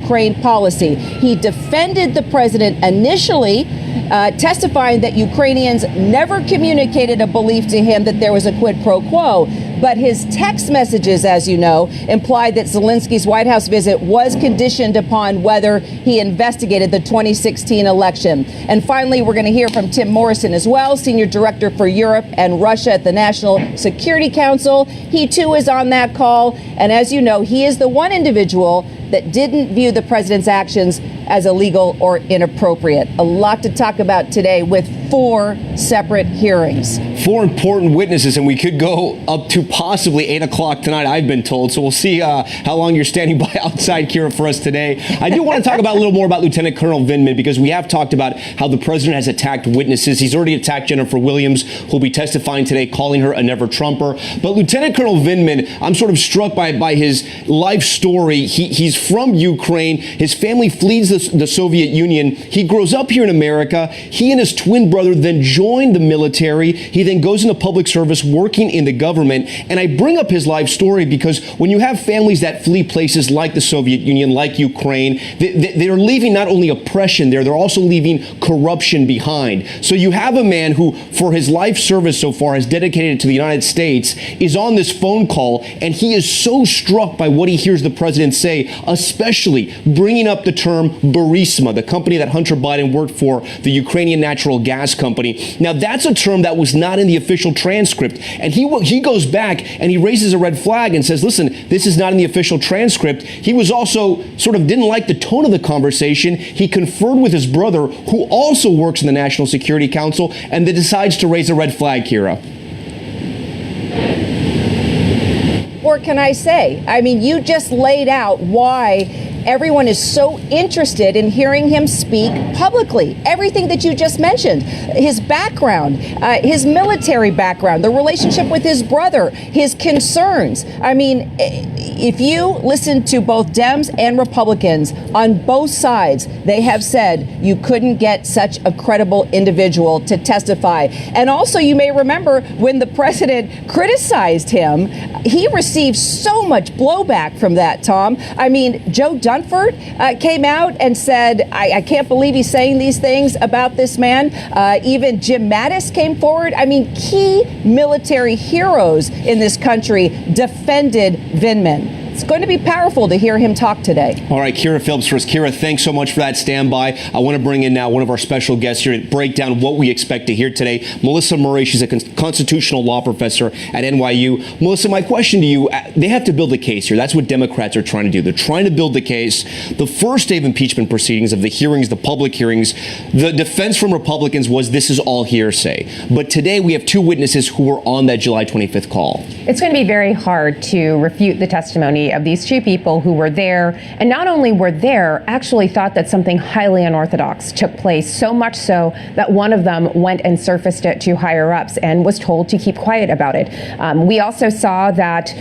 Ukraine policy. He defended the president initially, testifying that Ukrainians never communicated a belief to him that there was a quid pro quo. But his text messages, as you know, implied that Zelensky's White House visit was conditioned upon whether he investigated the 2016 election. And finally, we're going to hear from Tim Morrison as well, Senior Director for Europe and Russia at the National Security Council. He, too, is on that call. And as you know, he is the one individual that didn't view the president's actions as illegal or inappropriate. A lot to talk about today with 4 separate hearings. 4 important witnesses, and we could go up to possibly 8 o'clock tonight, I've been told. So we'll see how long you're standing by outside, Kira, for us today. I do want to talk about a little more about Lieutenant Colonel Vindman, because we have talked about how the president has attacked witnesses. He's already attacked Jennifer Williams, who'll be testifying today, calling her a never Trumper. But Lieutenant Colonel Vindman, I'm sort of struck by his life story. He's from Ukraine. His family flees the Soviet Union. He grows up here in America. He and his twin brother then join the military. He then goes into public service working in the government. And I bring up his life story because when you have families that flee places like the Soviet Union, like Ukraine, they're leaving not only oppression there, they're also leaving corruption behind. So you have a man who, for his life service so far, has dedicated it to the United States, is on this phone call, and he is so struck by what he hears the president say, especially bringing up the term Burisma, the company that Hunter Biden worked for, the Ukrainian natural gas company. Now, that's a term that was not in the official transcript. And he goes back and he raises a red flag and says, listen, this is not in the official transcript. He was also sort of didn't like the tone of the conversation. He conferred with his brother, who also works in the National Security Council, and then decides to raise a red flag, Kira. Or can I say, I mean, you just laid out why everyone is so interested in hearing him speak publicly. Everything that you just mentioned, his background, his military background, the relationship with his brother, his concerns. I mean, if you listen to both Dems and Republicans on both sides, they have said you couldn't get such a credible individual to testify. And also, you may remember when the president criticized him, he received so much blowback from that, Tom. I mean, Joe Dunford came out and said, I can't believe he's saying these things about this man. Even Jim Mattis came forward. I mean, key military heroes in this country defended Vindman. It's going to be powerful to hear him talk today. All right, Kira Phillips first. Kira, thanks so much for that standby. I want to bring in now one of our special guests here to break down what we expect to hear today. Melissa Murray, she's a constitutional law professor at NYU. Melissa, my question to you, they have to build a case here. That's what Democrats are trying to do. They're trying to build the case. The first day of impeachment proceedings, of the hearings, the public hearings, the defense from Republicans was this is all hearsay. But today we have 2 witnesses who were on that July 25th call. It's going to be very hard to refute the testimony of these 2 people who were there, and not only were there, actually thought that something highly unorthodox took place, so much so that one of them went and surfaced it to higher ups and was told to keep quiet about it. We also saw that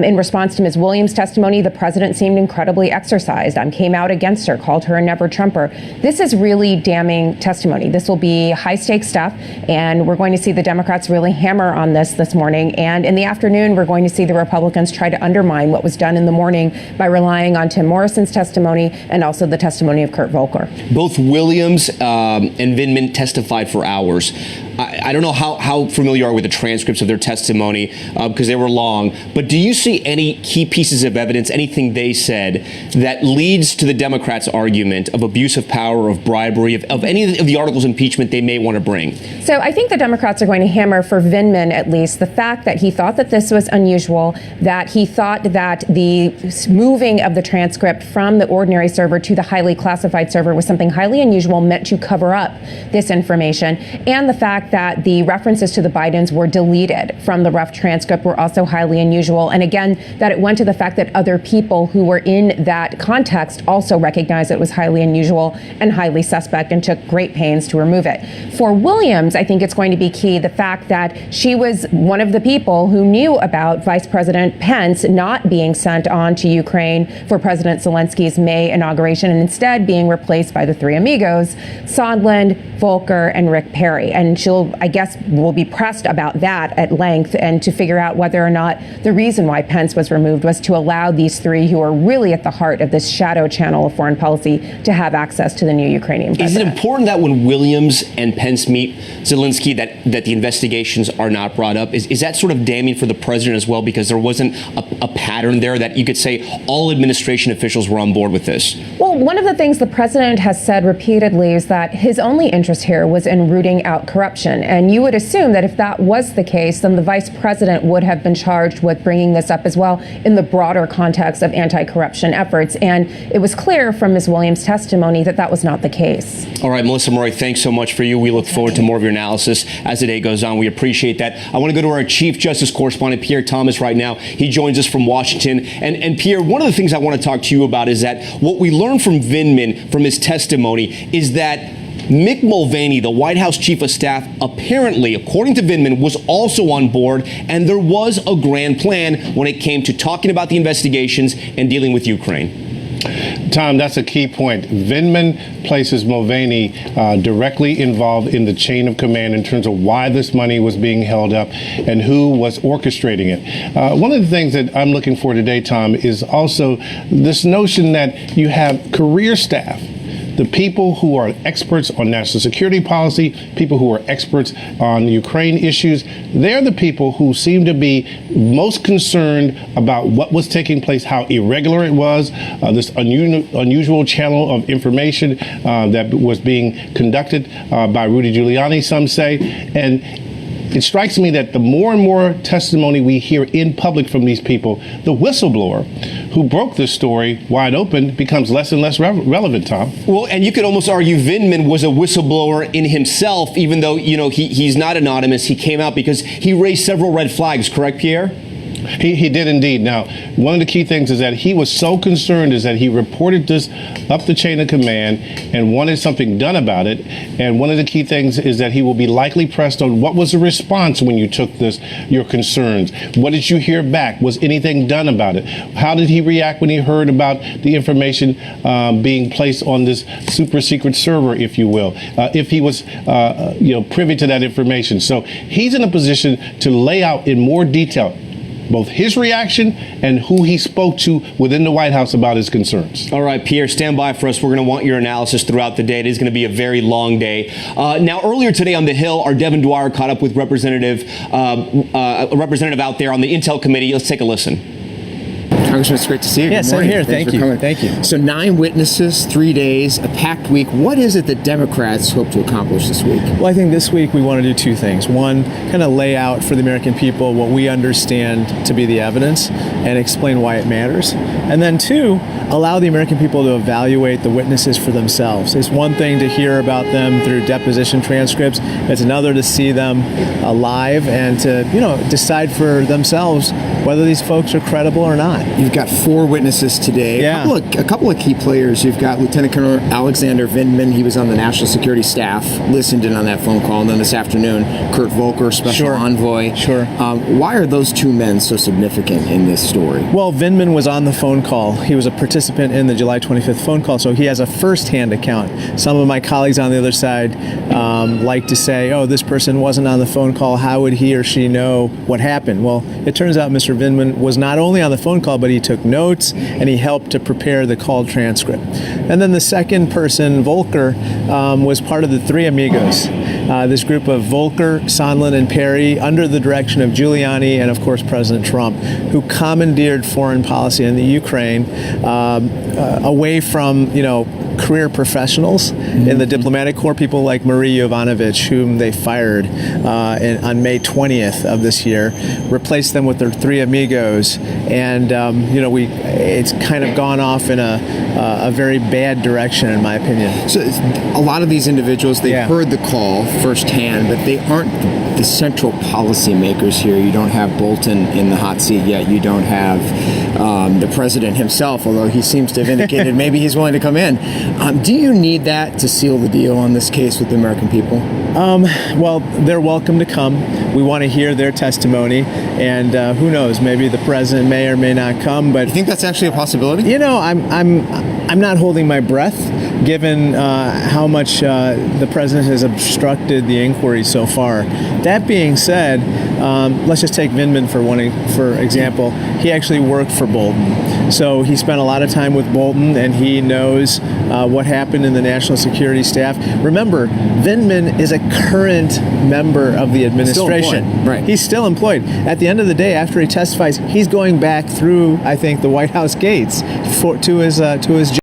in response to Ms. Williams' testimony, the president seemed incredibly exercised, came out against her, called her a never Trumper. This is really damning testimony. This will be high stakes stuff, and we're going to see the Democrats really hammer on this morning. And in the afternoon, we're going to see the Republicans try to undermine what was done in the morning by relying on Tim Morrison's testimony and also the testimony of Kurt Volker. Both Williams and Vindman testified for hours. I don't know how familiar you are with the transcripts of their testimony because they were long, but do you see any key pieces of evidence, anything they said that leads to the Democrats' argument of abuse of power, of bribery, of any of the articles of impeachment they may want to bring? So I think the Democrats are going to hammer, for Vindman at least, the fact that he thought that this was unusual, that he thought that the moving of the transcript from the ordinary server to the highly classified server was something highly unusual, meant to cover up this information, and the fact that the references to the Bidens were deleted from the rough transcript were also highly unusual. And again, that it went to the fact that other people who were in that context also recognized it was highly unusual and highly suspect and took great pains to remove it. For Williams, I think it's going to be key, the fact that she was one of the people who knew about Vice President Pence not being sent on to Ukraine for President Zelensky's May inauguration and instead being replaced by the 3 amigos, Sondland, Volker, and Rick Perry. And she'll I guess, will be pressed about that at length, and to figure out whether or not the reason why Pence was removed was to allow these three, who are really at the heart of this shadow channel of foreign policy, to have access to the new Ukrainian president. Is it important that when Williams and Pence meet Zelensky that the investigations are not brought up? Is that sort of damning for the president as well, because there wasn't a pattern there that you could say all administration officials were on board with this? Well, one of the things the president has said repeatedly is that his only interest here was in rooting out corruption. And you would assume that if that was the case, then the vice president would have been charged with bringing this up as well in the broader context of anti-corruption efforts. And it was clear from Ms. Williams' testimony that that was not the case. All right, Melissa Murray, thanks so much for you. We look forward to more of your analysis as the day goes on. We appreciate that. I want to go to our Chief Justice correspondent, Pierre Thomas, right now. He joins us from Washington. And Pierre, one of the things I want to talk to you about is that what we learned from Vindman, from his testimony, is that Mick Mulvaney, the White House chief of staff, apparently, according to Vindman, was also on board, and there was a grand plan when it came to talking about the investigations and dealing with Ukraine. Tom, that's a key point. Vindman places Mulvaney directly involved in the chain of command in terms of why this money was being held up and who was orchestrating it. One of the things that I'm looking for today, Tom, is also this notion that you have career staff, the people who are experts on national security policy, people who are experts on Ukraine issues. They're the people who seem to be most concerned about what was taking place, how irregular it was, this unusual channel of information that was being conducted by Rudy Giuliani, some say. And it strikes me that the more and more testimony we hear in public from these people, the whistleblower who broke this story wide open becomes less and less relevant, Tom. Well, and you could almost argue Vindman was a whistleblower in himself, even though, he's not anonymous. He came out because he raised several red flags, correct, Pierre? He did indeed. Now, one of the key things is that he was so concerned is that he reported this up the chain of command and wanted something done about it. And one of the key things is that he will be likely pressed on what was the response when you took your concerns? What did you hear back? Was anything done about it? How did he react when he heard about the information being placed on this super secret server, if you will, if he was privy to that information? So he's in a position to lay out in more detail both his reaction and who he spoke to within the White House about his concerns. All right, Pierre, stand by for us. We're going to want your analysis throughout the day. It is going to be a very long day. Now, earlier today on the Hill, our Devin Dwyer caught up with a representative out there on the Intel Committee. Let's take a listen. Congressman, it's great to see you. Yeah, same here. Thank you. Thank you. So 9 witnesses, 3 days, a packed week. What is it that Democrats hope to accomplish this week? Well, I think this week we want to do two things. One, kind of lay out for the American people what we understand to be the evidence and explain why it matters. And then two, allow the American people to evaluate the witnesses for themselves. It's one thing to hear about them through deposition transcripts. It's another to see them live and to, decide for themselves whether these folks are credible or not. You've got 4 witnesses today. Yeah. A couple of key players. You've got Lieutenant Colonel Alexander Vindman. He was on the National Security Staff, listened in on that phone call. And then this afternoon, Kurt Volker, Special Envoy. Sure. Why are those 2 men so significant in this story? Well, Vindman was on the phone call. He was a participant in the July 25th phone call, so he has a first-hand account. Some of my colleagues on the other side like to say, oh, this person wasn't on the phone call. How would he or she know what happened? Well, it turns out Mr. Vindman was not only on the phone call, but he took notes and he helped to prepare the call transcript. And then the second person, Volker, was part of the Three Amigos, this group of Volker, Sondland, and Perry, under the direction of Giuliani and, of course, President Trump, who commandeered foreign policy in the Ukraine away from, career professionals in the diplomatic corps, people like Marie Yovanovitch, whom they fired on May 20th of this year, replaced them with their Three Amigos, and it's kind of gone off in a very bad direction, in my opinion. So a lot of these individuals, they heard the call firsthand, but they aren't the central policymakers here. You don't have Bolton in the hot seat yet. You don't have the president himself, although he seems to have indicated maybe he's willing to come in. Do you need that to seal the deal on this case with the American people? Well, they're welcome to come. We want to hear their testimony, and who knows, maybe the president may or may not come. But you think that's actually a possibility? I'm not holding my breath, given how much the president has obstructed the inquiry so far. That being said, let's just take Vindman for example. He actually worked for Bolton, so he spent a lot of time with Bolton, and he knows what happened in the national security staff. Remember, Vindman is a current member of the administration. Still employed. Right. He's still employed. At the end of the day, after he testifies, he's going back through, I think, the White House gates to his